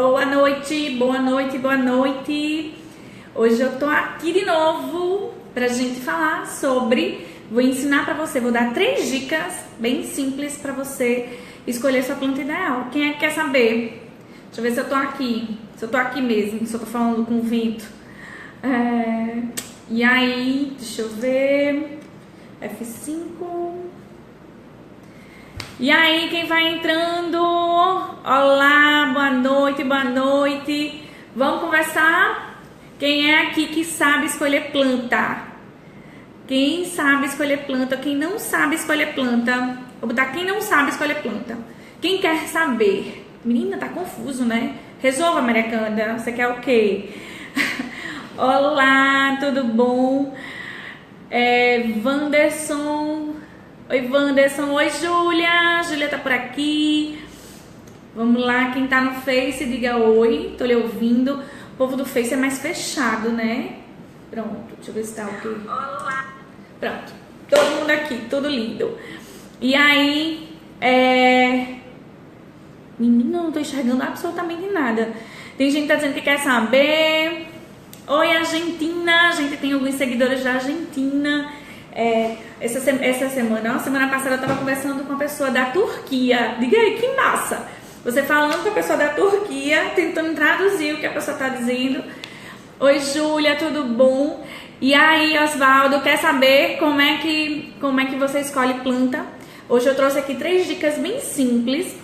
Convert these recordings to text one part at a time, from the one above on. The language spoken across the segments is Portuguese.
Boa noite, boa noite, boa noite. Hoje eu tô aqui de novo pra gente falar sobre... Vou ensinar pra você, vou dar 3 dicas bem simples pra você escolher sua planta ideal. Quem é que quer saber? Deixa eu ver se eu tô aqui. Se eu tô aqui mesmo, se eu tô falando com o vento. E aí, deixa eu ver... F5... E aí, quem vai entrando? Olá, boa noite, boa noite. Vamos conversar? Quem é aqui que sabe escolher planta? Quem sabe escolher planta? Quem não sabe escolher planta? Vou botar quem não sabe escolher planta. Quem quer saber? Menina, tá confuso, né? Resolva, Maria Cândida. Você quer o quê? Olá, tudo bom? Wanderson... Oi, Wanderson. Oi, Júlia. Júlia tá por aqui. Vamos lá. Quem tá no Face, diga oi. Tô lhe ouvindo. O povo do Face é mais fechado, né? Pronto. Deixa eu ver se tá ok. Olá. Pronto. Todo mundo aqui. Tudo lindo. E aí, Menina, não tô enxergando absolutamente nada. Tem gente que tá dizendo que quer saber. Oi, Argentina. A gente tem alguns seguidores da Argentina. Essa semana passada eu tava conversando com uma pessoa da Turquia. Diga aí, que massa! Você falando com a pessoa da Turquia, tentando traduzir o que a pessoa tá dizendo. Oi, Júlia, tudo bom? E aí, Osvaldo, quer saber como é que você escolhe planta? Hoje eu trouxe aqui 3 dicas bem simples.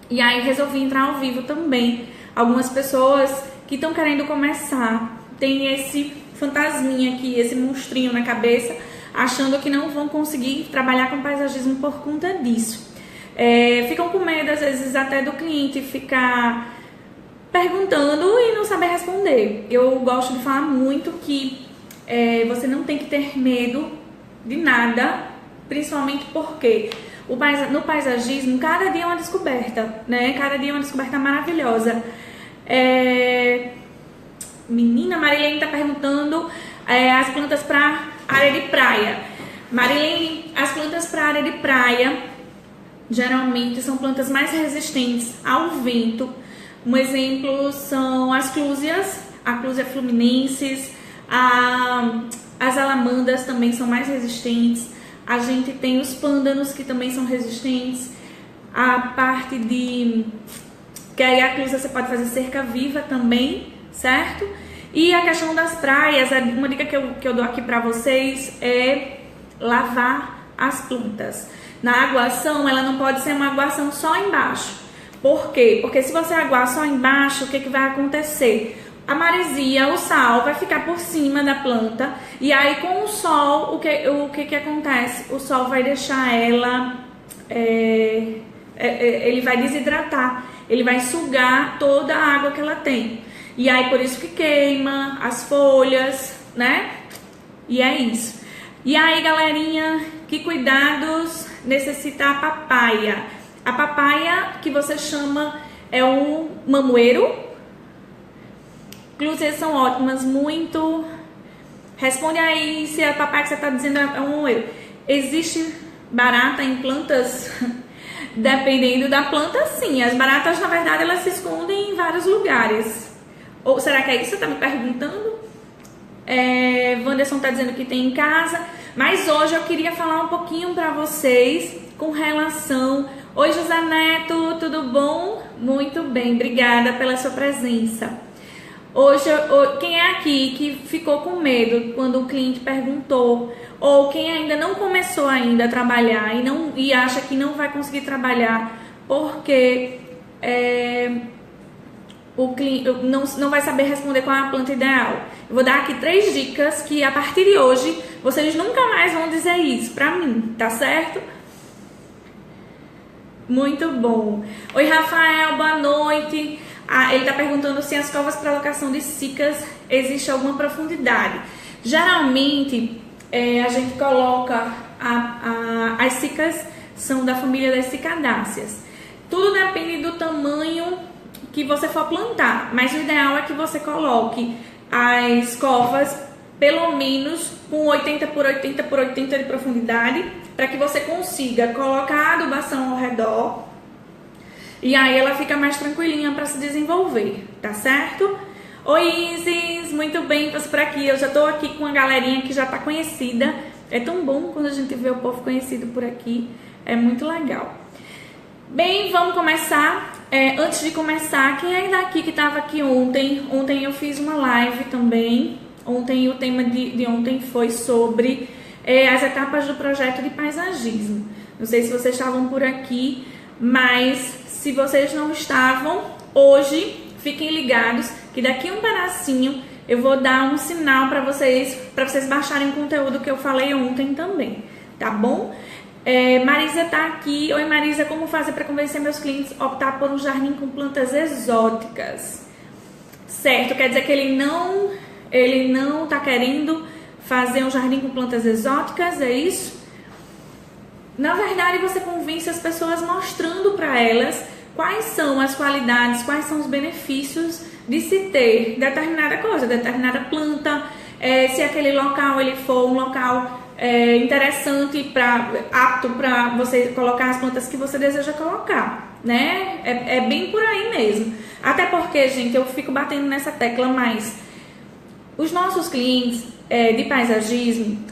E aí resolvi entrar ao vivo também. Algumas pessoas que estão querendo começar, tem esse fantasminha aqui, esse monstrinho na cabeça, achando que não vão conseguir trabalhar com paisagismo por conta disso. Ficam com medo, às vezes, até do cliente ficar perguntando e não saber responder. Eu gosto de falar muito que você não tem que ter medo de nada, principalmente porque no paisagismo, cada dia é uma descoberta, né? Cada dia é uma descoberta maravilhosa. Menina, Marilene tá perguntando as plantas para área de praia. Marilene, as plantas para área de praia geralmente são plantas mais resistentes ao vento. Um exemplo são as clúsias, a clúsia fluminensis, as alamandas também são mais resistentes. A gente tem os pândanos que também são resistentes. A parte de... que aí a clúsia você pode fazer cerca viva também, certo? E a questão das praias, uma dica que eu dou aqui pra vocês é lavar as plantas. Na aguação, ela não pode ser uma aguação só embaixo. Por quê? Porque se você aguar só embaixo, o que vai acontecer? A maresia, o sal, vai ficar por cima da planta. E aí, com o sol, o que acontece? O sol vai deixar ela... ele vai desidratar. Ele vai sugar toda a água que ela tem. E aí, por isso que queima as folhas, né? E é isso. E aí, galerinha, que cuidados necessita a papaya? A papaya, que você chama, é um mamoeiro. Clúsias são ótimas, muito... Responde aí se a papaya que você está dizendo é um mamoeiro. Existe barata em plantas? Dependendo da planta, sim. As baratas, na verdade, elas se escondem em vários lugares. Ou será que é isso que você está me perguntando? Wanderson está dizendo que tem em casa. Mas hoje eu queria falar um pouquinho para vocês com relação... Oi, José Neto, tudo bom? Muito bem, obrigada pela sua presença. Hoje, quem é aqui que ficou com medo quando o cliente perguntou? Ou quem ainda não começou ainda a trabalhar e acha que não vai conseguir trabalhar porque... o cliente não vai saber responder qual é a planta ideal. Eu vou dar aqui 3 dicas que a partir de hoje vocês nunca mais vão dizer isso pra mim, tá certo? Muito bom. Oi, Rafael, boa noite. Ele tá perguntando se as covas para alocação de cicas existe alguma profundidade. Geralmente a gente coloca as cicas são da família das cicadáceas. Tudo depende do tamanho que você for plantar, mas o ideal é que você coloque as covas pelo menos com 80 por 80 por 80 de profundidade, para que você consiga colocar a adubação ao redor e aí ela fica mais tranquilinha para se desenvolver, tá certo? Oi, Isis, muito bem você por aqui. Eu já tô aqui com uma galerinha que já tá conhecida. É tão bom quando a gente vê o povo conhecido por aqui, é muito legal. Bem, vamos começar. Antes de começar, quem é daqui que estava aqui ontem? Ontem eu fiz uma live também. Ontem o tema de ontem foi sobre as etapas do projeto de paisagismo. Não sei se vocês estavam por aqui, mas se vocês não estavam, hoje fiquem ligados que daqui um pedacinho eu vou dar um sinal para vocês baixarem o conteúdo que eu falei ontem também, tá bom? Marisa tá aqui. Oi, Marisa, como fazer para convencer meus clientes a optar por um jardim com plantas exóticas? Certo, quer dizer que ele não tá querendo fazer um jardim com plantas exóticas, é isso? Na verdade, você convence as pessoas mostrando para elas quais são as qualidades, quais são os benefícios de se ter determinada coisa, determinada planta, se aquele local ele for um local interessante, apto para você colocar as plantas que você deseja colocar, né? É bem por aí mesmo. Até porque, gente, eu fico batendo nessa tecla, mas os nossos clientes de paisagismo,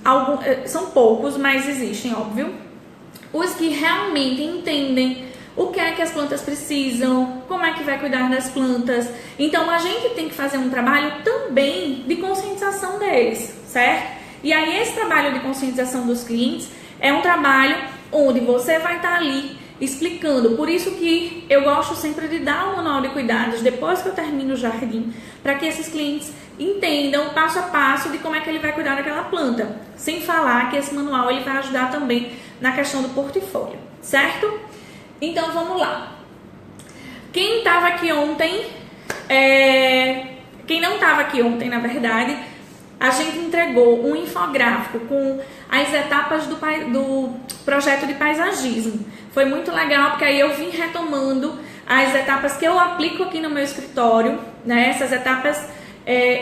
são poucos, mas existem, óbvio, os que realmente entendem o que é que as plantas precisam, como é que vai cuidar das plantas. Então, a gente tem que fazer um trabalho também de conscientização deles, certo? E aí, esse trabalho de conscientização dos clientes é um trabalho onde você vai estar ali explicando. Por isso que eu gosto sempre de dar um manual de cuidados depois que eu termino o jardim, para que esses clientes entendam passo a passo de como é que ele vai cuidar daquela planta. Sem falar que esse manual ele vai ajudar também na questão do portfólio, certo? Então, vamos lá. Quem estava aqui ontem, quem não estava aqui ontem, na verdade, a gente entregou um infográfico com as etapas do projeto de paisagismo. Foi muito legal, porque aí eu vim retomando as etapas que eu aplico aqui no meu escritório, né? Essas etapas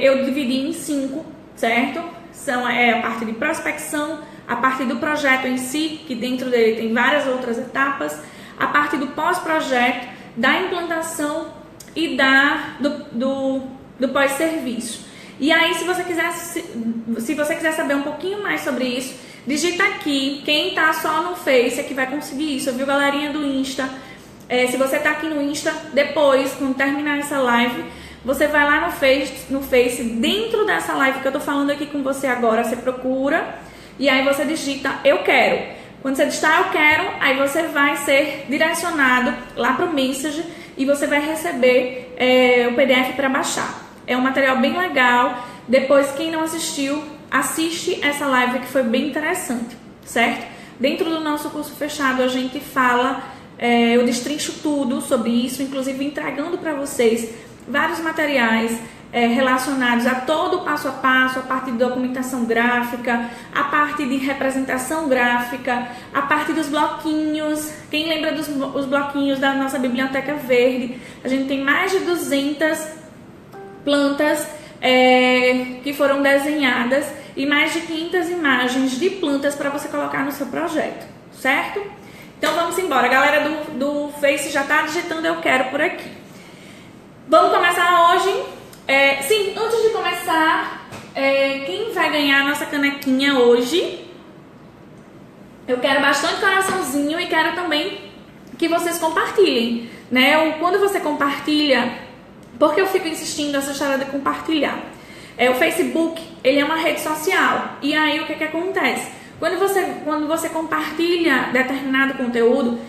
eu dividi em 5, certo? São a parte de prospecção, a parte do projeto em si, que dentro dele tem várias outras etapas, a parte do pós-projeto, da implantação e do pós-serviço. E aí, se você quiser saber um pouquinho mais sobre isso, digita aqui. Quem tá só no Face é que vai conseguir isso, viu, galerinha do Insta? Se você tá aqui no Insta, depois, quando terminar essa live, você vai lá no Face, dentro dessa live que eu tô falando aqui com você agora, você procura e aí você digita eu quero. Quando você digitar eu quero, aí você vai ser direcionado lá para o Message e você vai receber o PDF para baixar. É um material bem legal. Depois, quem não assistiu, assiste essa live que foi bem interessante, certo? Dentro do nosso curso fechado, a gente fala, eu destrincho tudo sobre isso, inclusive entregando para vocês vários materiais relacionados a todo o passo a passo, a parte de documentação gráfica, a parte de representação gráfica, a parte dos bloquinhos. Quem lembra dos bloquinhos da nossa biblioteca verde? A gente tem mais de 200 plantas que foram desenhadas e mais de 500 imagens de plantas para você colocar no seu projeto, certo? Então vamos embora. A galera do Face já está digitando eu quero por aqui. Vamos começar hoje. Sim, antes de começar, quem vai ganhar a nossa canequinha hoje? Eu quero bastante coraçãozinho e quero também que vocês compartilhem, né? Quando você compartilha, porque eu fico insistindo nessa história de compartilhar. O Facebook, ele é uma rede social. E aí, o que acontece? Quando você compartilha determinado conteúdo,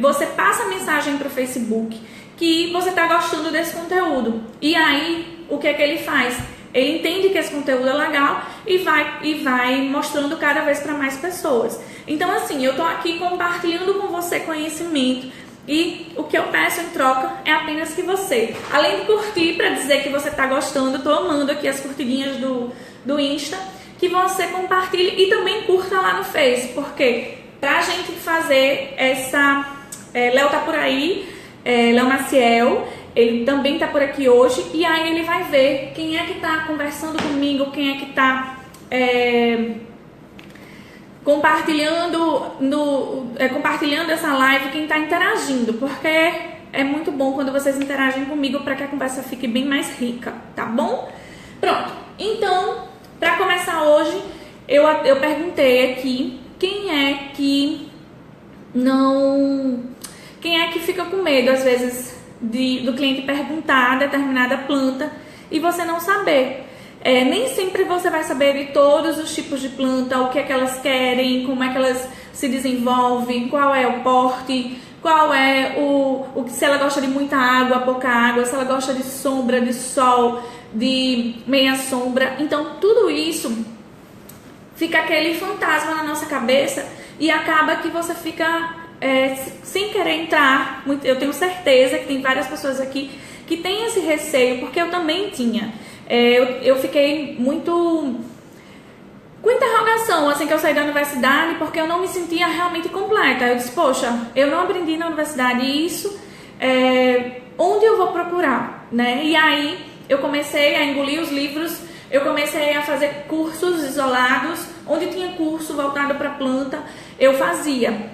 você passa a mensagem para o Facebook que você está gostando desse conteúdo. E aí, o que ele faz? Ele entende que esse conteúdo é legal e vai mostrando cada vez para mais pessoas. Então, assim, eu estou aqui compartilhando com você conhecimento e o que eu peço em troca é apenas que você, além de curtir para dizer que você está gostando, estou amando aqui as curtidinhas do Insta, que você compartilhe e também curta lá no Face, porque pra gente fazer essa... Léo tá por aí, Léo Maciel, ele também tá por aqui hoje, e aí ele vai ver quem é que tá conversando comigo, quem é que tá compartilhando essa live, quem tá interagindo, porque é muito bom quando vocês interagem comigo para que a conversa fique bem mais rica, tá bom? Pronto, então, para começar hoje, eu perguntei aqui quem é que fica com medo, às vezes, do cliente perguntar determinada planta e você não saber. Nem sempre você vai saber de todos os tipos de planta, o que é que elas querem, como é que elas se desenvolvem, qual é o porte, qual é se ela gosta de muita água, pouca água, se ela gosta de sombra, de sol, de meia sombra. Então, tudo isso fica aquele fantasma na nossa cabeça e acaba que você fica sem querer entrar. Eu tenho certeza que tem várias pessoas aqui que têm esse receio, porque eu também tinha. Eu fiquei muito com interrogação assim que eu saí da universidade, porque eu não me sentia realmente completa. Eu disse, poxa, eu não aprendi na universidade isso, onde eu vou procurar, né? E aí eu comecei a engolir os livros, eu comecei a fazer cursos isolados, onde tinha curso voltado para planta, eu fazia.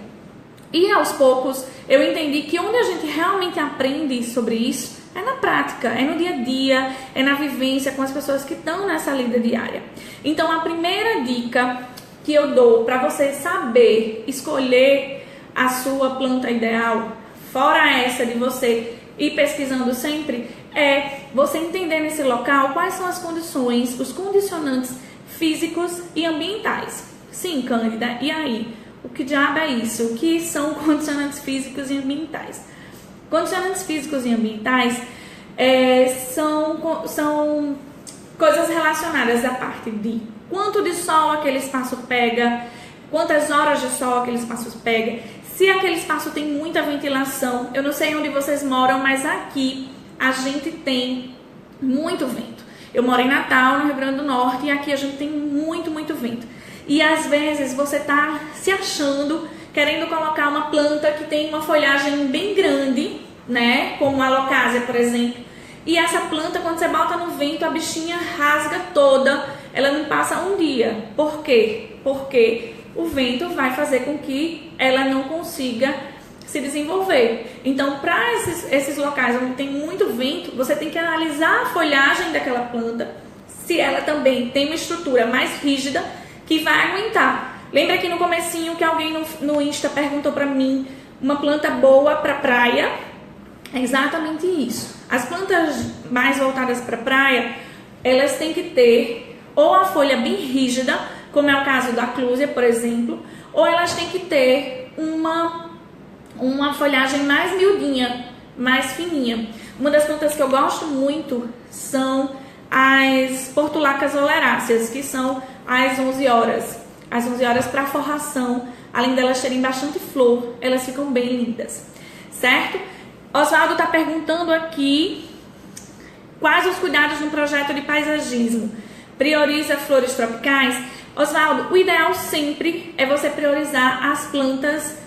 E aos poucos eu entendi que onde a gente realmente aprende sobre isso é na prática, é no dia a dia, é na vivência com as pessoas que estão nessa lida diária. Então a primeira dica que eu dou para você saber escolher a sua planta ideal, fora essa de você ir pesquisando sempre, é você entender nesse local quais são as condições, os condicionantes físicos e ambientais. Sim, Cândida, e aí? O que diabo é isso? O que são condicionantes físicos e ambientais? Condicionantes físicos e ambientais são coisas relacionadas à parte de quanto de sol aquele espaço pega, quantas horas de sol aquele espaço pega, se aquele espaço tem muita ventilação. Eu não sei onde vocês moram, mas aqui a gente tem muito vento. Eu moro em Natal, no Rio Grande do Norte, e aqui a gente tem muito, muito vento. E às vezes você está se achando, querendo colocar uma planta que tem uma folhagem bem grande, né? Como a Alocasia, por exemplo. E essa planta, quando você bota no vento, a bichinha rasga toda, ela não passa um dia. Por quê? Porque o vento vai fazer com que ela não consiga se desenvolver. Então, para esses locais onde tem muito vento, você tem que analisar a folhagem daquela planta, se ela também tem uma estrutura mais rígida que vai aguentar. Lembra que no comecinho que alguém no Insta perguntou para mim uma planta boa para praia? É exatamente isso. As plantas mais voltadas para praia, elas têm que ter ou a folha bem rígida, como é o caso da Clúsia, por exemplo, ou elas têm que ter uma folhagem mais miudinha, mais fininha. Uma das plantas que eu gosto muito são as portulacas oleráceas, que são as 11 horas. As 11 horas para forração, além delas terem bastante flor, elas ficam bem lindas, certo? Oswaldo está perguntando aqui quais os cuidados no projeto de paisagismo. Prioriza flores tropicais? Oswaldo, o ideal sempre é você priorizar as plantas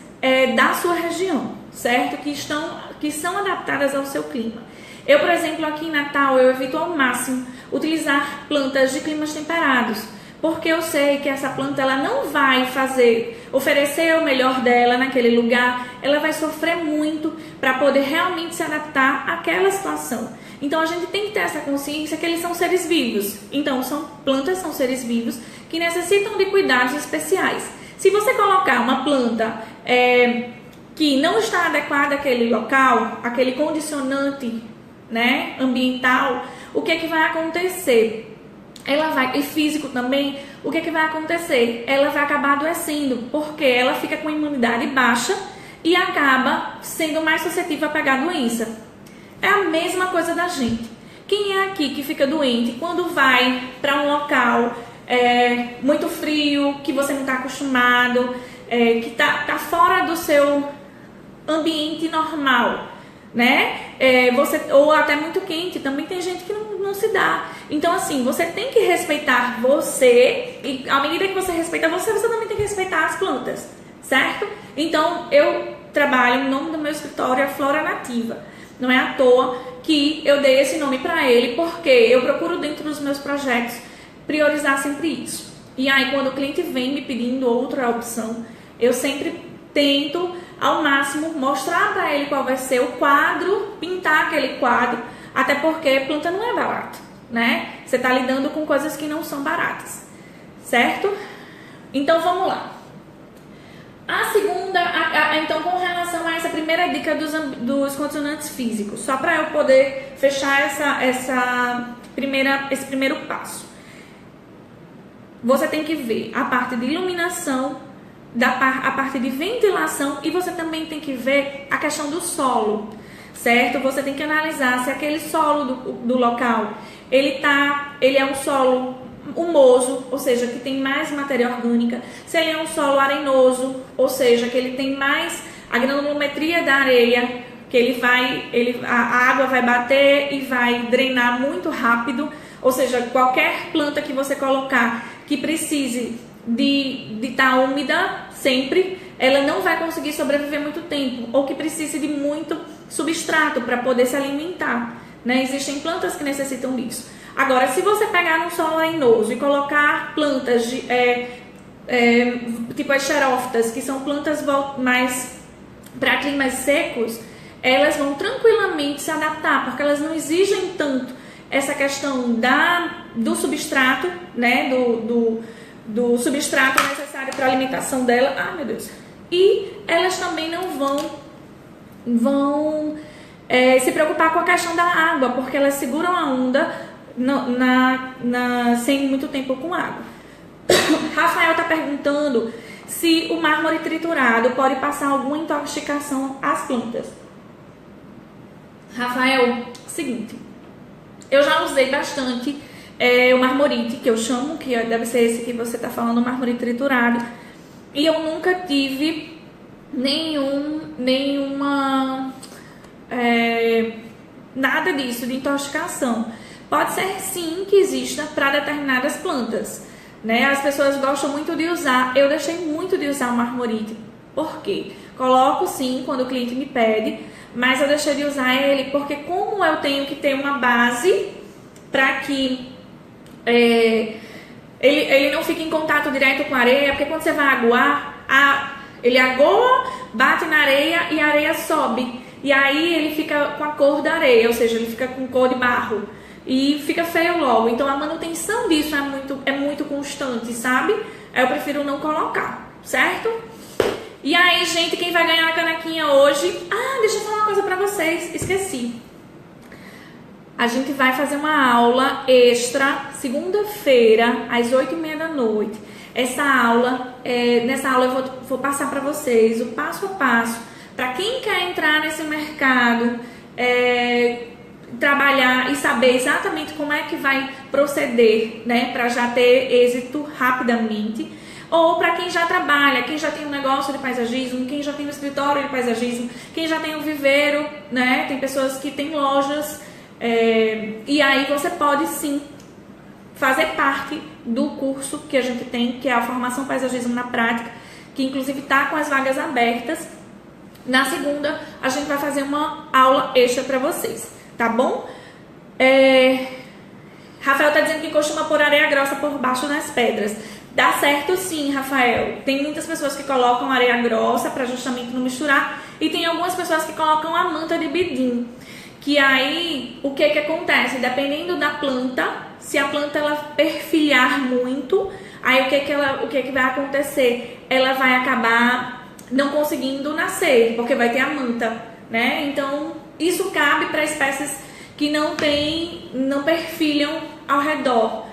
da sua região, certo? Que são adaptadas ao seu clima. Eu, por exemplo, aqui em Natal, eu evito ao máximo utilizar plantas de climas temperados, porque eu sei que essa planta ela não vai oferecer o melhor dela naquele lugar, ela vai sofrer muito para poder realmente se adaptar àquela situação. Então a gente tem que ter essa consciência que eles são seres vivos. Então plantas são seres vivos que necessitam de cuidados especiais. Se você colocar uma planta que não está adequada àquele local, aquele condicionante, né, ambiental, o que é que vai acontecer? E físico também, o que é que vai acontecer? Ela vai acabar adoecendo, porque ela fica com a imunidade baixa e acaba sendo mais suscetível a pegar doença. É a mesma coisa da gente. Quem é aqui que fica doente quando vai para um local muito frio, que você não está acostumado, que está fora do seu ambiente normal, né? Ou até muito quente, também tem gente que não se dá. Então, assim, você tem que respeitar você, e à medida que você respeita você também tem que respeitar as plantas, certo? Então, eu trabalho, o nome do meu escritório é Flora Nativa. Não é à toa que eu dei esse nome para ele, porque eu procuro dentro dos meus projetos priorizar sempre isso. E aí, quando o cliente vem me pedindo outra opção, eu sempre tento ao máximo mostrar para ele qual vai ser o quadro, pintar aquele quadro, até porque planta não é barato, né? Você está lidando com coisas que não são baratas, certo? Então vamos lá. A segunda, então com relação a essa primeira dica dos condicionantes físicos, só para eu poder fechar esse primeiro passo. Você tem que ver a parte de iluminação, a parte de ventilação, e você também tem que ver a questão do solo, certo? Você tem que analisar se aquele solo do local, ele é um solo humoso, ou seja, que tem mais matéria orgânica, se ele é um solo arenoso, ou seja, que ele tem mais a granulometria da areia, que a água vai bater e vai drenar muito rápido, ou seja, qualquer planta que você colocar que precise de estar úmida sempre, ela não vai conseguir sobreviver muito tempo, ou que precise de muito substrato para poder se alimentar, né? Existem plantas que necessitam disso. Agora, se você pegar um solo arenoso e colocar plantas tipo as xerófitas, que são plantas mais para climas secos, elas vão tranquilamente se adaptar, porque elas não exigem tanto essa questão do substrato, né? Do substrato necessário para a alimentação dela. Ai, meu Deus. E elas também não vão se preocupar com a questão da água, porque elas seguram a onda sem muito tempo com água. Rafael está perguntando se o mármore triturado pode passar alguma intoxicação às plantas. Rafael, seguinte, eu já usei bastante o marmorite, que eu chamo, que deve ser esse que você está falando, o mármore triturado, e eu nunca tive nada disso de intoxicação. Pode ser sim que exista para determinadas plantas, né? As pessoas gostam muito de usar, eu deixei muito de usar o marmorite. Por quê? Coloco sim quando o cliente me pede, mas eu deixei de usar ele porque como eu tenho que ter uma base para que ele não fique em contato direto com a areia, porque quando você vai aguar, ele agoa, bate na areia e a areia sobe. E aí ele fica com a cor da areia, ou seja, ele fica com cor de barro. E fica feio logo. Então a manutenção disso é muito constante, sabe? Aí eu prefiro não colocar, certo? E aí, gente, quem vai ganhar a canequinha hoje... deixa eu falar uma coisa pra vocês, esqueci. A gente vai fazer uma aula extra segunda-feira, às 8h30 da noite. Nessa aula eu vou passar pra vocês o passo a passo para quem quer entrar nesse mercado, trabalhar e saber exatamente como é que vai proceder, né, para já ter êxito rapidamente, ou para quem já trabalha, quem já tem um negócio de paisagismo, quem já tem um escritório de paisagismo, quem já tem um viveiro, né, tem pessoas que têm lojas, e aí você pode sim fazer parte do curso que a gente tem, que é a Formação Paisagismo na Prática, que inclusive está com as vagas abertas. Na segunda, a gente vai fazer uma aula extra para vocês, tá bom? Rafael tá dizendo que costuma pôr areia grossa por baixo das pedras. Dá certo sim, Rafael. Tem muitas pessoas que colocam areia grossa para justamente não misturar, e tem algumas pessoas que colocam a manta de bidim. Que aí, o que acontece? Dependendo da planta, se a planta ela perfilhar muito, aí o que vai acontecer? Ela vai acabar não conseguindo nascer, porque vai ter a manta, né? Então, isso cabe para espécies que não perfilham ao redor,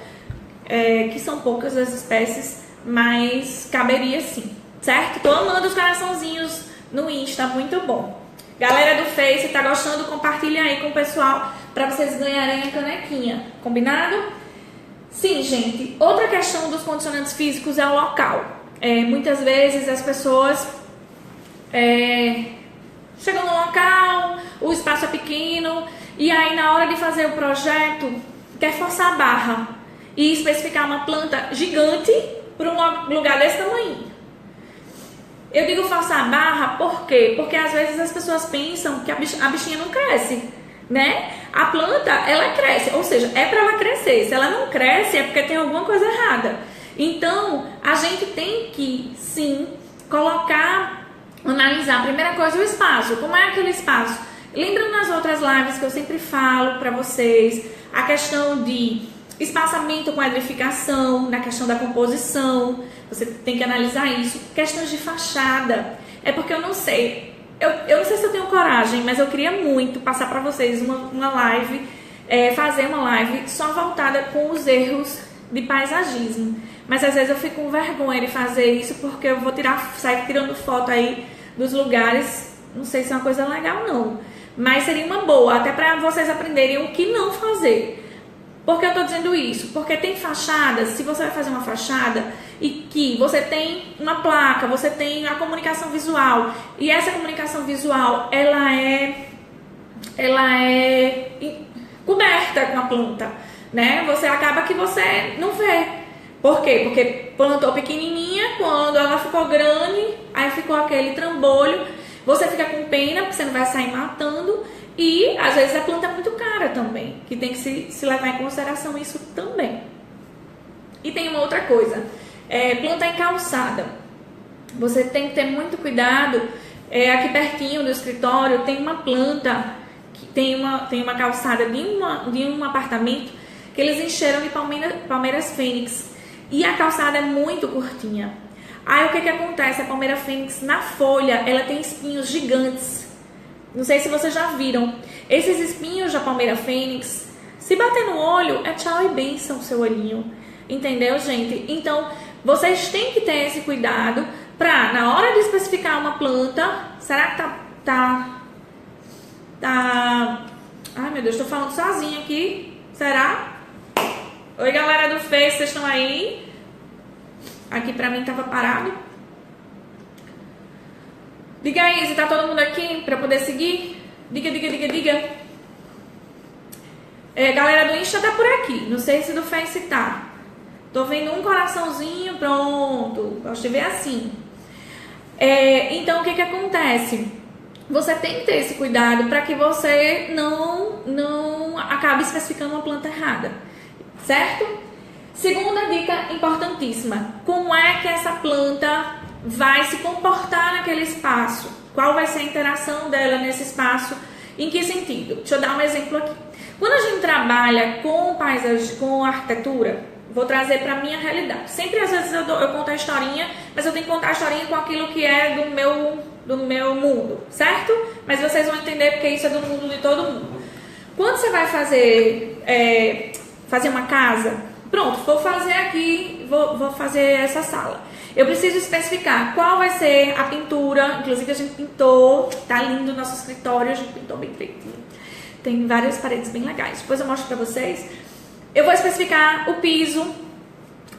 que são poucas as espécies, mas caberia sim, certo? Tô amando os coraçãozinhos no Insta, muito bom. Galera do Face, tá gostando? Compartilha aí com o pessoal para vocês ganharem a canequinha, combinado? Sim, gente, outra questão dos condicionantes físicos é o local. Muitas vezes as pessoas chegam no local, o espaço é pequeno, e aí na hora de fazer o projeto quer forçar a barra e especificar uma planta gigante para um lugar desse tamanho. Eu digo forçar a barra por quê? Porque às vezes as pessoas pensam que a bichinha não cresce, né? A planta, ela cresce, ou seja, é para ela crescer. Se ela não cresce é porque tem alguma coisa errada. Então, a gente tem que, sim, colocar analisar, a primeira coisa, o espaço. Como é aquele espaço? Lembram nas outras lives que eu sempre falo para vocês a questão de espaçamento com edificação, na questão da composição, você tem que analisar isso. Questões de fachada, é porque eu não sei, eu não sei se eu tenho coragem, mas eu queria muito passar para vocês uma live, fazer uma live só voltada com os erros de paisagismo. Mas às vezes eu fico com vergonha de fazer isso, porque eu vou sair tirando foto aí dos lugares, não sei se é uma coisa legal não, mas seria uma boa, até para vocês aprenderem o que não fazer. Por que eu tô dizendo isso? Porque tem fachadas, se você vai fazer uma fachada e que você tem uma placa, você tem a comunicação visual, e essa comunicação visual, ela é coberta com a planta, né? Você acaba que você não vê. Por quê? Porque plantou pequenininha, quando ela ficou grande, aí ficou aquele trambolho, você fica com pena, porque você não vai sair matando. E às vezes a planta é muito cara também, que tem que se levar em consideração isso também. E tem uma outra coisa, planta em calçada. Você tem que ter muito cuidado. Aqui pertinho do escritório tem uma planta, que tem uma calçada de um apartamento que eles encheram de palmeiras fênix. E a calçada é muito curtinha. Aí o que acontece? A palmeira fênix na folha, ela tem espinhos gigantes. Não sei se vocês já viram. Esses espinhos da palmeira fênix, se bater no olho, é tchau e bênção o seu olhinho. Entendeu, gente? Então, vocês têm que ter esse cuidado pra, na hora de especificar uma planta, será que tá... Ai, meu Deus, tô falando sozinha aqui. Será? Oi, galera do Face, vocês estão aí? Aqui pra mim tava parado. Diga aí, se tá todo mundo aqui pra poder seguir? Diga. Galera do Insta tá por aqui. Não sei se do Face tá. Tô vendo um coraçãozinho, pronto. Gosto de ver assim. Então, o que acontece? Você tem que ter esse cuidado para que você não acabe especificando uma planta errada. Certo? Segunda dica importantíssima. Como é que essa planta vai se comportar naquele espaço? Qual vai ser a interação dela nesse espaço? Em que sentido? Deixa eu dar um exemplo aqui. Quando a gente trabalha com paisagem, com arquitetura, vou trazer para a minha realidade. Sempre às vezes eu conto a historinha, mas eu tenho que contar a historinha com aquilo que é do meu mundo, certo? Mas vocês vão entender porque isso é do mundo de todo mundo. Quando você vai fazer uma casa, pronto, vou fazer aqui, vou fazer essa sala. Eu preciso especificar qual vai ser a pintura. Inclusive a gente pintou, tá lindo o nosso escritório, a gente pintou bem feitinho. Tem várias paredes bem legais. Depois eu mostro pra vocês. Eu vou especificar o piso.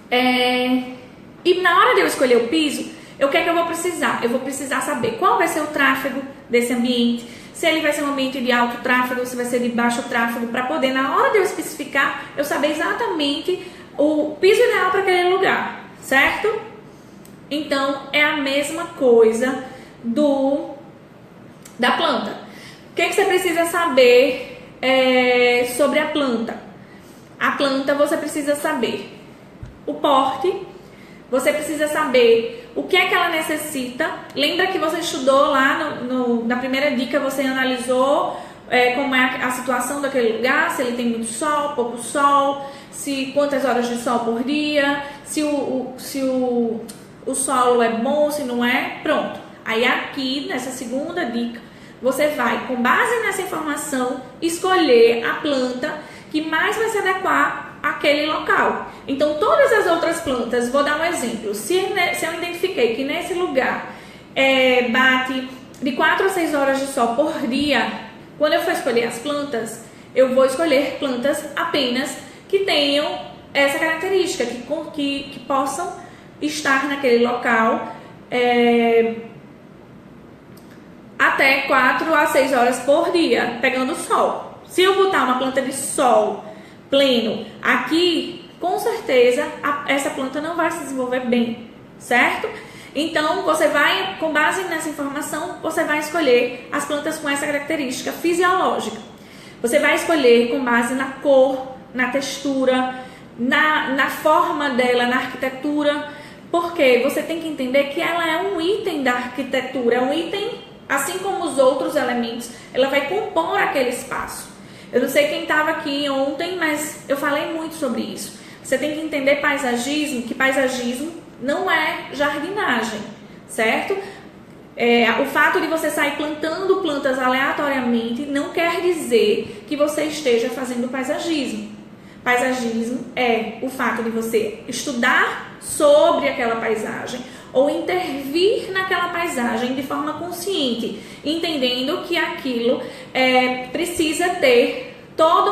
E na hora de eu escolher o piso, o que é que eu vou precisar? Eu vou precisar saber qual vai ser o tráfego desse ambiente. Se ele vai ser um ambiente de alto tráfego, se vai ser de baixo tráfego, para poder, na hora de eu especificar, eu saber exatamente o piso ideal para aquele lugar, certo? Então, é a mesma coisa da planta. O que você precisa saber sobre a planta? A planta você precisa saber o porte, você precisa saber o que é que ela necessita. Lembra que você estudou lá na primeira dica, você analisou como é a situação daquele lugar, se ele tem muito sol, pouco sol, quantas horas de sol por dia, se o solo é bom, se não é, pronto. Aí aqui, nessa segunda dica, você vai, com base nessa informação, escolher a planta que mais vai se adequar àquele local. Então, todas as outras plantas, vou dar um exemplo. Se eu identifiquei que nesse lugar bate de 4 a 6 horas de sol por dia, quando eu for escolher as plantas, eu vou escolher plantas apenas que tenham essa característica, que possam estar naquele local até 4 a 6 horas por dia, pegando sol. Se eu botar uma planta de sol pleno aqui, com certeza essa planta não vai se desenvolver bem, certo? Então, você vai, com base nessa informação, você vai escolher as plantas com essa característica fisiológica. Você vai escolher com base na cor, na textura, na forma dela, na arquitetura. Porque você tem que entender que ela é um item da arquitetura, é um item, assim como os outros elementos, ela vai compor aquele espaço. Eu não sei quem estava aqui ontem, mas eu falei muito sobre isso. Você tem que entender paisagismo, que paisagismo não é jardinagem, certo? O fato de você sair plantando plantas aleatoriamente não quer dizer que você esteja fazendo paisagismo. Paisagismo é o fato de você estudar sobre aquela paisagem ou intervir naquela paisagem de forma consciente, entendendo que aquilo precisa ter toda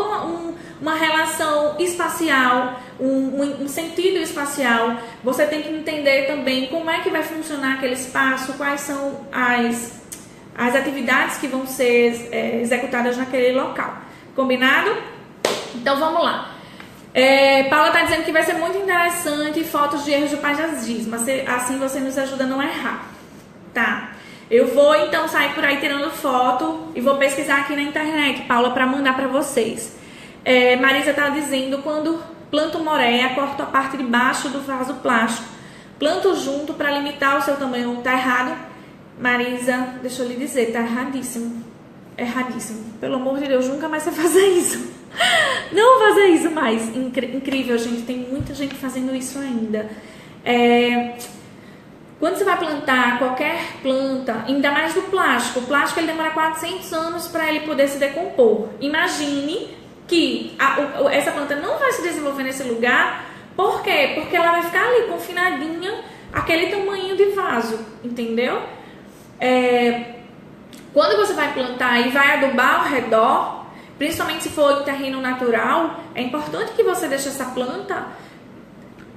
uma relação espacial, um sentido espacial. Você tem que entender também como é que vai funcionar aquele espaço, quais são as atividades que vão ser executadas naquele local. Combinado? Então vamos lá. Paula está dizendo que vai ser muito interessante fotos de erros de paisagismo, assim você nos ajuda a não errar, tá? Eu vou então sair por aí tirando foto e vou pesquisar aqui na internet, Paula, para mandar para vocês. Marisa está dizendo, quando planto moréia, corto a parte de baixo do vaso plástico, planto junto para limitar o seu tamanho. Tá errado? Marisa, deixa eu lhe dizer, tá erradíssimo. Erradíssimo. Pelo amor de Deus, nunca mais você fazer isso. Não fazer isso mais. Incrível, gente. Tem muita gente fazendo isso ainda. Quando você vai plantar qualquer planta, ainda mais do plástico, o plástico ele demora 400 anos para ele poder se decompor. Imagine que essa planta não vai se desenvolver nesse lugar. Por quê? Porque ela vai ficar ali confinadinha, aquele tamanho de vaso, entendeu? Quando você vai plantar e vai adubar ao redor, principalmente se for em terreno natural, é importante que você deixe essa planta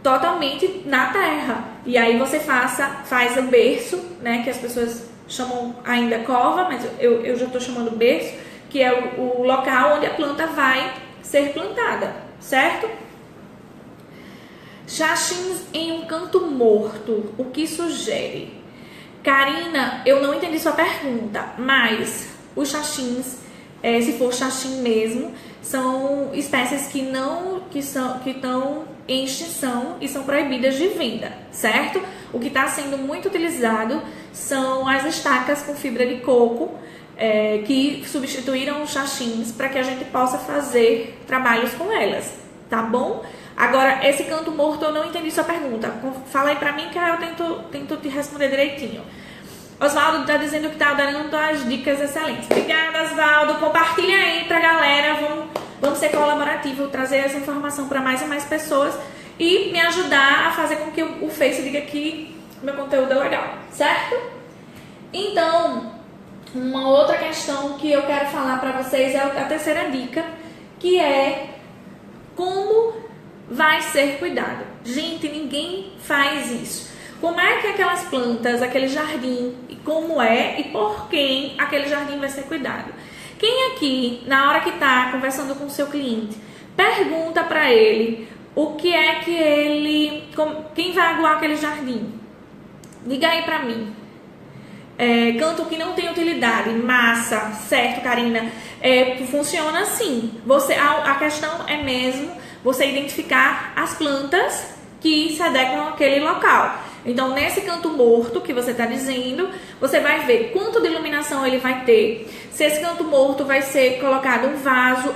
totalmente na terra. E aí você faz o berço, né, que as pessoas chamam ainda cova, mas eu já estou chamando berço, que é o local onde a planta vai ser plantada, certo? Xaxins em um canto morto, o que sugere? Karina, eu não entendi sua pergunta, mas os xaxins, se for xaxim mesmo, são espécies que estão em extinção e são proibidas de venda, certo? O que está sendo muito utilizado são as estacas com fibra de coco, que substituíram os xaxins para que a gente possa fazer trabalhos com elas, tá bom? Agora, esse canto morto, eu não entendi sua pergunta. Fala aí pra mim que eu tento te responder direitinho. Osvaldo tá dizendo que tá dando as dicas excelentes. Obrigada, Osvaldo. Compartilha aí pra galera. Vamos ser colaborativos, trazer essa informação para mais e mais pessoas e me ajudar a fazer com que o Face diga que meu conteúdo é legal, certo? Então, uma outra questão que eu quero falar para vocês é a terceira dica, que é como vai ser cuidado. Gente, ninguém faz isso. Como é que aquelas plantas, aquele jardim, como é e por quem aquele jardim vai ser cuidado? Quem aqui, na hora que está conversando com o seu cliente, pergunta para ele o que é que quem vai aguar aquele jardim? Diga aí para mim. Canto que não tem utilidade, massa, certo, Karina? Funciona assim. A questão é mesmo você identificar as plantas que se adequam àquele local. Então, nesse canto morto que você está dizendo, você vai ver quanto de iluminação ele vai ter. Se esse canto morto vai ser colocado um vaso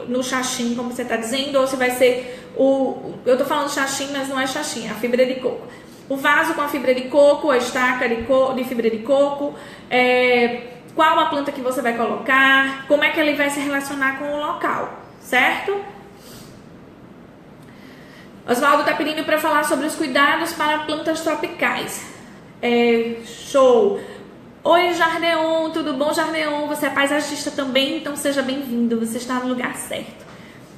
no xaxim, como você está dizendo, ou se vai ser eu estou falando xaxim, mas não é xaxim, é a fibra de coco. O vaso com a fibra de coco, a estaca de fibra de coco, qual a planta que você vai colocar, como é que ele vai se relacionar com o local, certo? Osvaldo está pedindo para falar sobre os cuidados para plantas tropicais. Show! Oi, Jardeon, tudo bom, Jardeon? Você é paisagista também, então seja bem-vindo, você está no lugar certo.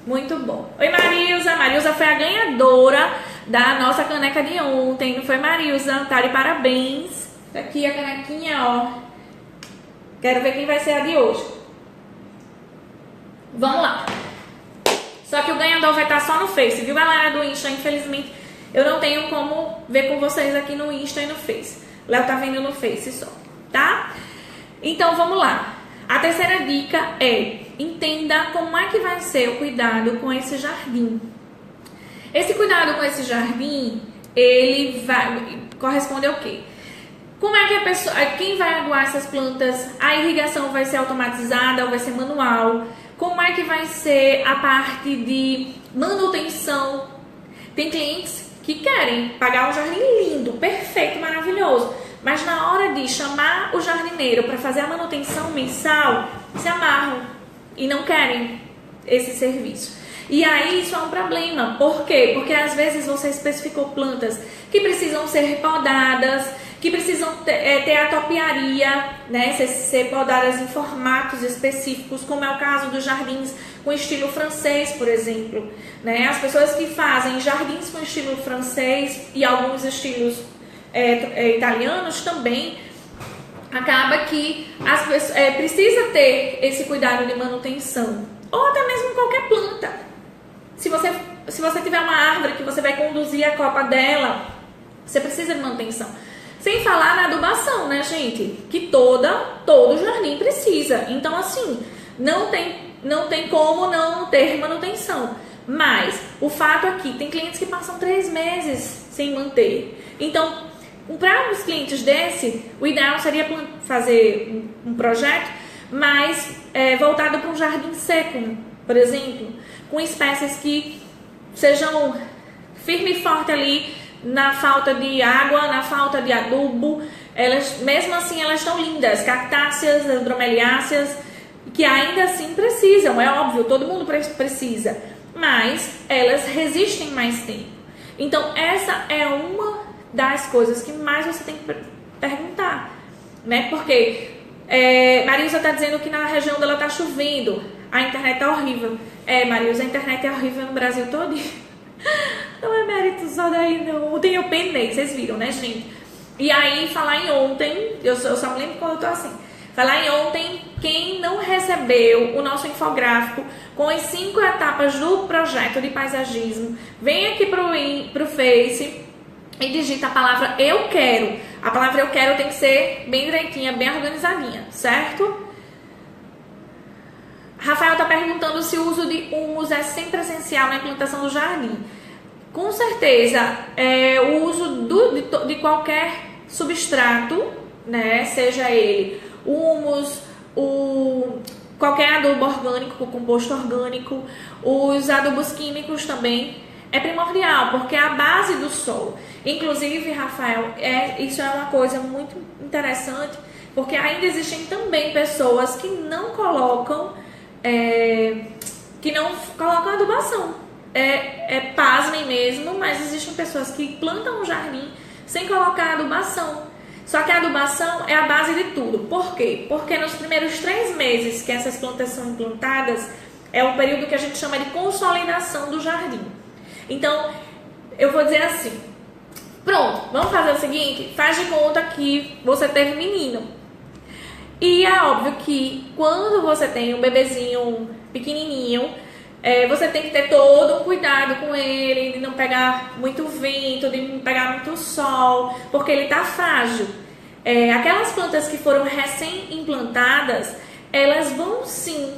Muito bom. Oi, Marilza. Marilza foi a ganhadora da nossa caneca de ontem, não foi, Marilza? Tá de parabéns. Tá aqui a canequinha, ó. Quero ver quem vai ser a de hoje. Vamos lá. Só que o ganhador vai estar só no Face, viu, galera do Insta? Infelizmente, eu não tenho como ver com vocês aqui no Insta e no Face. Léo tá vendo no Face só, tá? Então, vamos lá. A terceira dica é: entenda como é que vai ser o cuidado com esse jardim. Esse cuidado com esse jardim ele corresponde ao quê? Como é que a pessoa, quem vai aguar essas plantas? A irrigação vai ser automatizada ou vai ser manual? Como é que vai ser a parte de manutenção? Tem clientes que querem pagar um jardim lindo, perfeito, maravilhoso, mas na hora de chamar o jardineiro para fazer a manutenção mensal, se amarram e não querem esse serviço. E aí isso é um problema. Por quê? Porque às vezes você especificou plantas que precisam ser podadas, que precisam ter a topiaria, né? Ser podadas em formatos específicos, como é o caso dos jardins com estilo francês, por exemplo, né? As pessoas que fazem jardins com estilo francês e alguns estilos italianos também, acaba que precisa ter esse cuidado de manutenção, ou até mesmo qualquer planta. Se você tiver uma árvore que você vai conduzir a copa dela, você precisa de manutenção. Sem falar na adubação, né, gente? Que todo jardim precisa. Então, assim, não tem como não ter manutenção. Mas o fato aqui, tem clientes que passam 3 meses sem manter. Então, para os clientes desse, o ideal seria fazer um projeto mais voltado para um jardim seco, por exemplo, com espécies que sejam firme e forte ali na falta de água, na falta de adubo. Elas, mesmo assim, elas estão lindas, cactáceas, as bromeliáceas, que ainda assim precisam, é óbvio, todo mundo precisa, mas elas resistem mais tempo. Então, essa é uma das coisas que mais você tem que perguntar, né? Porque Marilza está dizendo que na região dela está chovendo, a internet é horrível. Marilza, a internet é horrível no Brasil todo. Não é mérito só daí, não. Ontem eu penei, vocês viram, né, gente? E aí, falar em ontem, eu só me lembro quando eu tô assim. Falar em ontem, quem não recebeu o nosso infográfico com as 5 etapas do projeto de paisagismo, vem aqui pro Face e digita a palavra eu quero. A palavra eu quero tem que ser bem direitinha, bem organizadinha, certo? Rafael está perguntando se o uso de humus é sempre essencial na implantação do jardim. Com certeza, o uso de qualquer substrato, né, seja ele humus, qualquer adubo orgânico, composto orgânico, os adubos químicos também, é primordial, porque é a base do solo. Inclusive, Rafael, isso é uma coisa muito interessante, porque ainda existem também pessoas que não colocam adubação. Pasmem mesmo, mas existem pessoas que plantam um jardim sem colocar adubação. Só que a adubação é a base de tudo. Por quê? Porque nos primeiros 3 meses que essas plantas são implantadas, é um período que a gente chama de consolidação do jardim. Então, eu vou dizer assim, pronto, vamos fazer o seguinte, faz de conta que você teve menino. E é óbvio que quando você tem um bebezinho pequenininho, você tem que ter todo um cuidado com ele, de não pegar muito vento, de não pegar muito sol, porque ele está frágil. Aquelas plantas que foram recém-implantadas, elas vão sim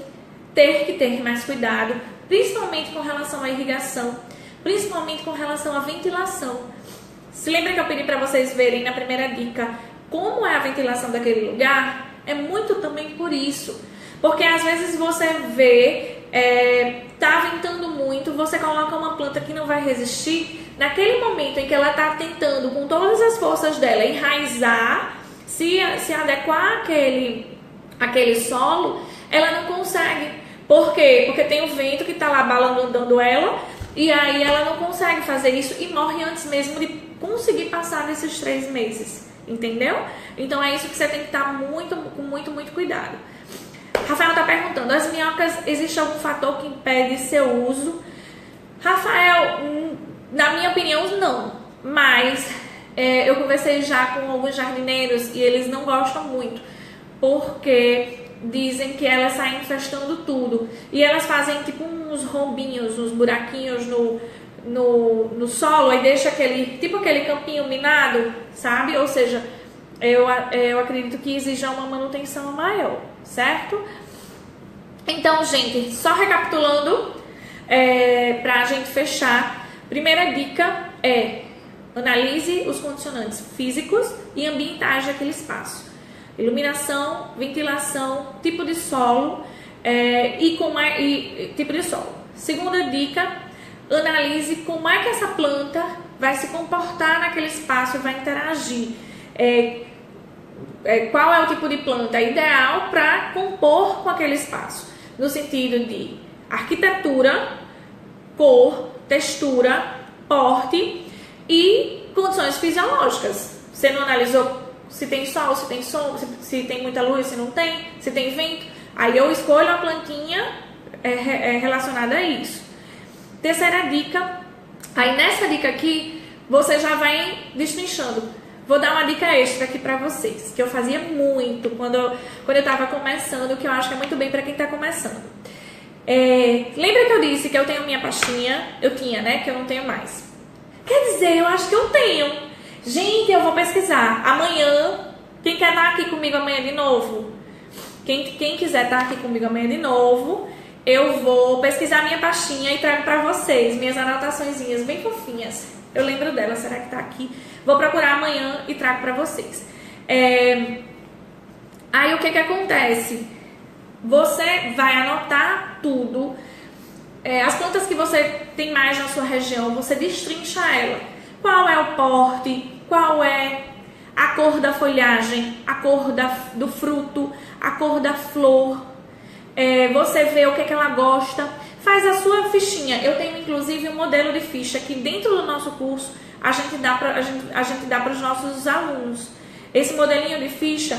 ter que ter mais cuidado, principalmente com relação à irrigação, principalmente com relação à ventilação. Se lembra que eu pedi para vocês verem na primeira dica como é a ventilação daquele lugar? É muito também por isso. Porque às vezes você vê, tá ventando muito, você coloca uma planta que não vai resistir. Naquele momento em que ela está tentando, com todas as forças dela, enraizar, se adequar àquele solo, ela não consegue. Por quê? Porque tem o vento que está lá balançando ela, e aí ela não consegue fazer isso e morre antes mesmo de conseguir passar nesses 3 meses. Entendeu? Então é isso que você tem que estar com muito cuidado. Rafael está perguntando, as minhocas, existe algum fator que impede seu uso? Rafael, na minha opinião, não. Mas eu conversei já com alguns jardineiros e eles não gostam muito, porque dizem que elas saem infestando tudo. E elas fazem tipo uns rombinhos, uns buraquinhos no solo, aí deixa aquele campinho minado, sabe? Ou seja, eu acredito que exija uma manutenção maior, certo? Então, gente, só recapitulando, pra gente fechar, primeira dica Analise os condicionantes físicos e ambientais daquele espaço. Iluminação, ventilação, tipo de solo e tipo de solo. Segunda dica, analise como é que essa planta vai se comportar naquele espaço e vai interagir. Qual é o tipo de planta ideal para compor com aquele espaço? No sentido de arquitetura, cor, textura, porte e condições fisiológicas. Você não analisou se tem sol, se tem sombra, se tem muita luz, se não tem, se tem vento? Aí eu escolho a plantinha relacionada a isso. Terceira dica, aí nessa dica aqui, você já vai destrinchando. Vou dar uma dica extra aqui pra vocês, que eu fazia muito quando eu tava começando, que eu acho que é muito bem pra quem tá começando. Lembra que eu disse que eu tenho minha pastinha? Eu tinha, né? Que eu não tenho mais. Quer dizer, eu acho que eu tenho. Gente, eu vou pesquisar. Amanhã, quem quer estar aqui comigo amanhã de novo? Quem quiser estar aqui comigo amanhã de novo, eu vou pesquisar minha pastinha e trago pra vocês minhas anotaçõezinhas bem fofinhas. Eu lembro dela, será que tá aqui? Vou procurar amanhã e trago pra vocês. Aí o que acontece? Você vai anotar tudo. As plantas que você tem mais na sua região, você destrincha ela. Qual é o porte? Qual é a cor da folhagem? A cor do fruto? A cor da flor? Você vê o que ela gosta. Faz a sua fichinha. Eu tenho inclusive um modelo de ficha que dentro do nosso curso a gente dá para os nossos alunos. Esse modelinho de ficha,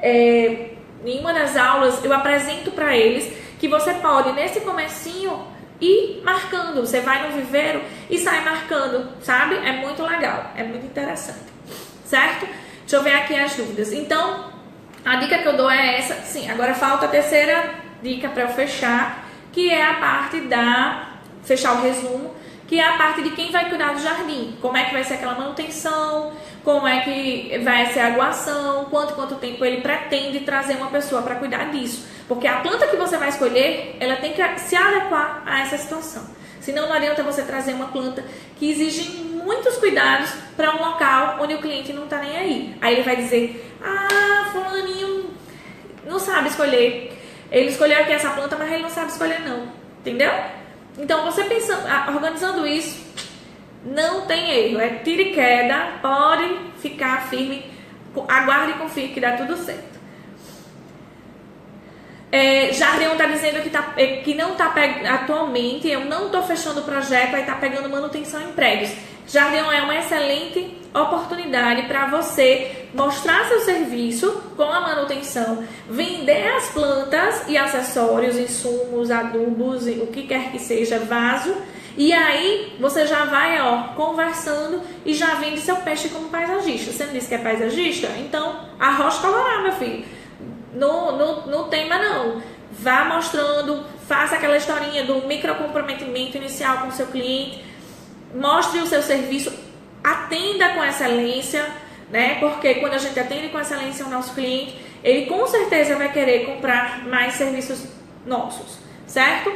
em uma das aulas eu apresento para eles que você pode nesse comecinho ir marcando. Você vai no viveiro e sai marcando, sabe? É muito legal, é muito interessante, certo? Deixa eu ver aqui as dúvidas. Então, a dica que eu dou é essa. Sim, agora falta a terceira dica para eu fechar, que é a parte fechar o resumo, que é a parte de quem vai cuidar do jardim. Como é que vai ser aquela manutenção, como é que vai ser a aguação, quanto tempo ele pretende trazer uma pessoa para cuidar disso. Porque a planta que você vai escolher, ela tem que se adequar a essa situação. Senão não adianta você trazer uma planta que exige muitos cuidados para um local onde o cliente não está nem aí. Aí ele vai dizer, fulaninho não sabe escolher. Ele escolheu aqui essa planta, mas ele não sabe escolher não. Entendeu? Então, você pensando, organizando isso, não tem erro. É tira e queda, pode ficar firme, aguarde e confie que dá tudo certo. Jardim está dizendo que não está atualmente, eu não estou fechando o projeto, aí está pegando manutenção em prédios. Jardim é uma excelente oportunidade para você mostrar seu serviço com a manutenção, vender as plantas e acessórios, insumos, adubos, o que quer que seja, vaso, e aí você já vai conversando e já vende seu peixe como paisagista. Você não disse que é paisagista? Então, arroz colorar, meu filho. No tema não. Vá mostrando, faça aquela historinha do microcomprometimento inicial com o seu cliente, mostre o seu serviço, atenda com excelência, né? Porque quando a gente atende com excelência o nosso cliente, ele com certeza vai querer comprar mais serviços nossos, certo?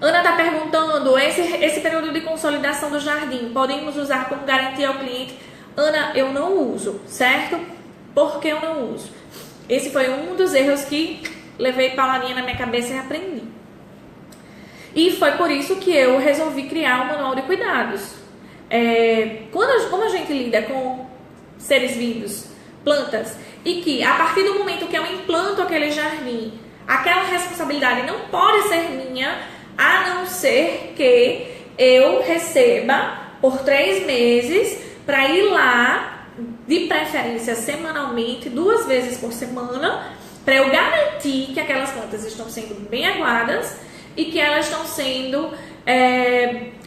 Ana está perguntando, esse período de consolidação do jardim, podemos usar como garantia ao cliente? Ana, eu não uso, certo? Por que eu não uso? Esse foi um dos erros que levei paularinha na minha cabeça e aprendi. E foi por isso que eu resolvi criar o manual de cuidados. Como a gente lida com seres vivos, plantas, e que a partir do momento que eu implanto aquele jardim, aquela responsabilidade não pode ser minha, a não ser que eu receba por 3 meses para ir lá, de preferência semanalmente, 2 vezes por semana, para eu garantir que aquelas plantas estão sendo bem aguadas e que elas estão sendo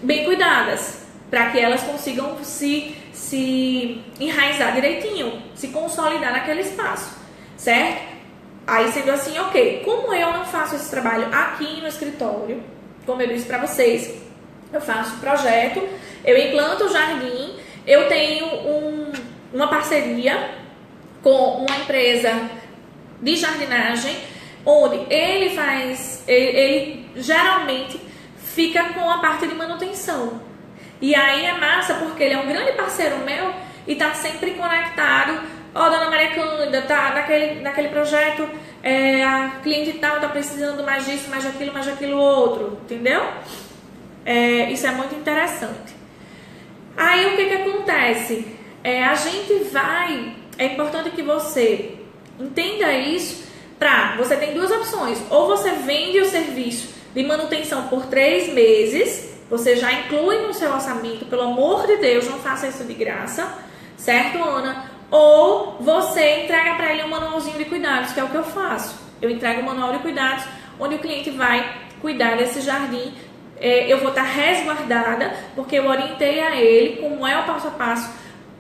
bem cuidadas, para que elas consigam se enraizar direitinho, se consolidar naquele espaço, certo? Aí sendo assim, ok, como eu não faço esse trabalho aqui no escritório, como eu disse para vocês, eu faço projeto, eu implanto o jardim, eu tenho uma parceria com uma empresa de jardinagem, onde ele geralmente fica com a parte de manutenção. E aí é massa porque ele é um grande parceiro meu e tá sempre conectado. Ó, dona Maria Cândida, tá naquele projeto, a cliente tal tá precisando mais disso, mais daquilo outro, entendeu? Isso é muito interessante. Aí o que acontece? A gente vai... É importante que você entenda isso. Você tem duas opções. Ou você vende o serviço de manutenção por 3 meses, você já inclui no seu orçamento, pelo amor de Deus, não faça isso de graça, certo, Ana? Ou você entrega para ele um manualzinho de cuidados, que é o que eu faço. Eu entrego um manual de cuidados, onde o cliente vai cuidar desse jardim. Eu vou estar resguardada, porque eu orientei a ele como é o passo a passo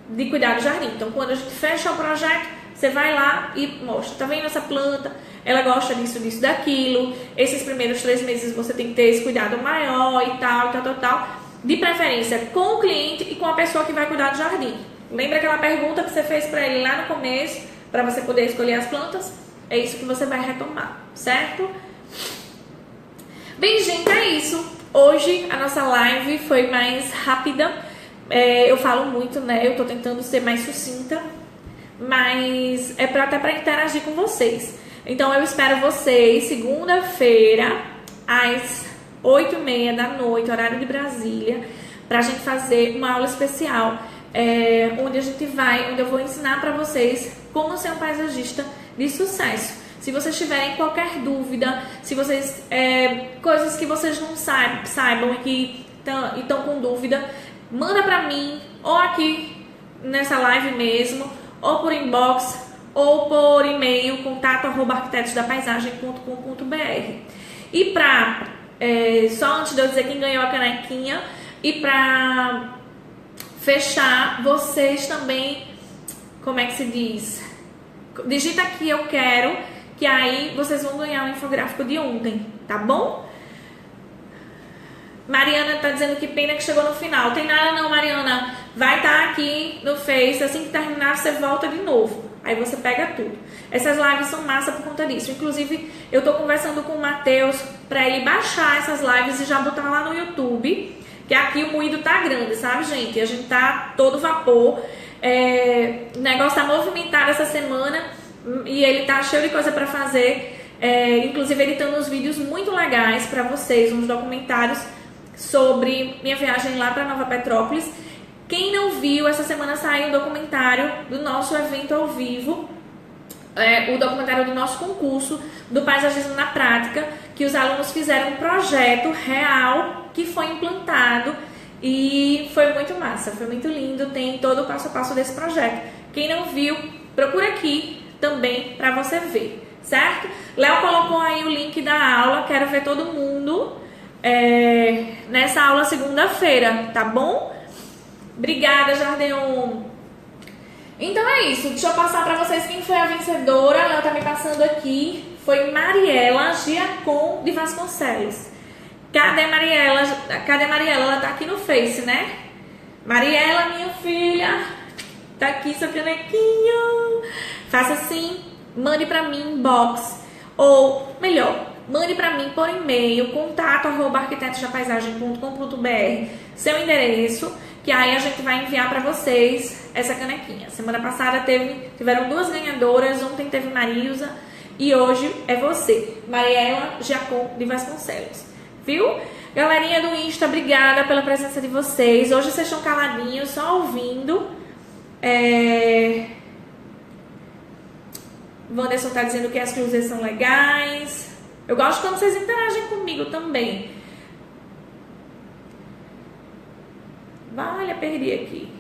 de cuidar do jardim. Então, quando a gente fecha o projeto, você vai lá e mostra, tá vendo essa planta? Ela gosta disso, disso, daquilo. Esses primeiros 3 meses você tem que ter esse cuidado maior e tal. De preferência com o cliente e com a pessoa que vai cuidar do jardim. Lembra aquela pergunta que você fez para ele lá no começo, para você poder escolher as plantas? É isso que você vai retomar, certo? Bem, gente, é isso. Hoje a nossa live foi mais rápida. Eu falo muito, né? Eu tô tentando ser mais sucinta, mas é até para interagir com vocês. Então eu espero vocês segunda-feira às 8h30 da noite, horário de Brasília, pra gente fazer uma aula especial, onde eu vou ensinar para vocês como ser um paisagista de sucesso. Se vocês tiverem qualquer dúvida, se vocês coisas que vocês não saibam e que estão com dúvida, manda pra mim, ou aqui nessa live mesmo, ou por inbox, ou por e-mail, contato@arquitetosdapaisagem.com.br. E só antes de eu dizer quem ganhou a canequinha, e pra fechar, vocês também, como é que se diz? Digita aqui eu quero, que aí vocês vão ganhar o infográfico de ontem, tá bom? Mariana tá dizendo que pena que chegou no final. Tem nada não, Mariana. Vai estar aqui no Face. Assim que terminar, você volta de novo. Aí você pega tudo. Essas lives são massa por conta disso. Inclusive, eu tô conversando com o Matheus para ele baixar essas lives e já botar lá no YouTube. Que aqui o moído tá grande, sabe, gente? A gente tá todo vapor. O negócio tá movimentado essa semana e ele tá cheio de coisa para fazer. Inclusive, editando uns vídeos muito legais para vocês, uns documentários sobre minha viagem lá para Nova Petrópolis. Quem não viu, essa semana saiu um documentário do nosso evento ao vivo, o documentário do nosso concurso do Paisagismo na Prática, que os alunos fizeram um projeto real que foi implantado e foi muito massa, foi muito lindo, tem todo o passo a passo desse projeto. Quem não viu, procura aqui também para você ver, certo? Léo colocou aí o link da aula, quero ver todo mundo nessa aula segunda-feira, tá bom? Obrigada, Jardeon. Então é isso, deixa eu passar pra vocês quem foi a vencedora. Ela tá me passando aqui. Foi Mariela Giacom de Vasconcelos. Cadê Mariela? Ela tá aqui no Face, né? Mariela, minha filha, tá aqui seu canequinho. Faça assim, mande pra mim inbox, ou melhor, mande para mim por e-mail, contato@arquitetosdapaisagem.com.br, seu endereço, que aí a gente vai enviar para vocês essa canequinha. Semana passada tiveram 2 ganhadoras, ontem teve Marilza e hoje é você, Mariela Giacom de Vasconcelos, viu? Galerinha do Insta, obrigada pela presença de vocês. Hoje vocês estão caladinhos, só ouvindo. Wanderson tá dizendo que as cruzes são legais. Eu gosto quando vocês interagem comigo também. Olha, perdi aqui.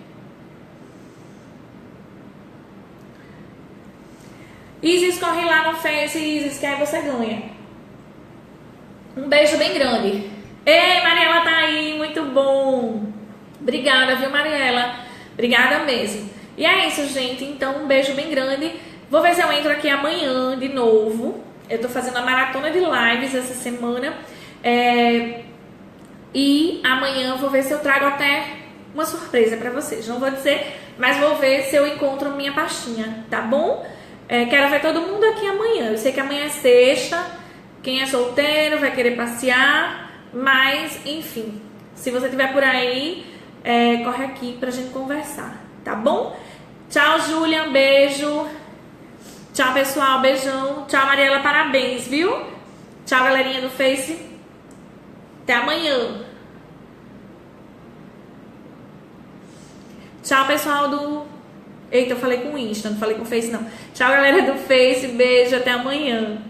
Isis, corre lá no Face, Isis, que aí você ganha. Um beijo bem grande. Ei, Mariela tá aí, muito bom. Obrigada, viu, Mariela? Obrigada mesmo. E é isso, gente. Então, um beijo bem grande. Vou ver se eu entro aqui amanhã de novo. Eu tô fazendo a maratona de lives essa semana. E amanhã eu vou ver se eu trago até uma surpresa pra vocês. Não vou dizer, mas vou ver se eu encontro minha pastinha, tá bom? Quero ver todo mundo aqui amanhã. Eu sei que amanhã é sexta. Quem é solteiro vai querer passear. Mas, enfim, se você estiver por aí, corre aqui pra gente conversar, tá bom? Tchau, Júlia, um beijo. Tchau, pessoal, beijão. Tchau, Mariela, parabéns, viu? Tchau, galerinha do Face. Até amanhã. Tchau, pessoal do... Eita, eu falei com o Insta, não falei com o Face, não. Tchau, galera do Face. Beijo, até amanhã.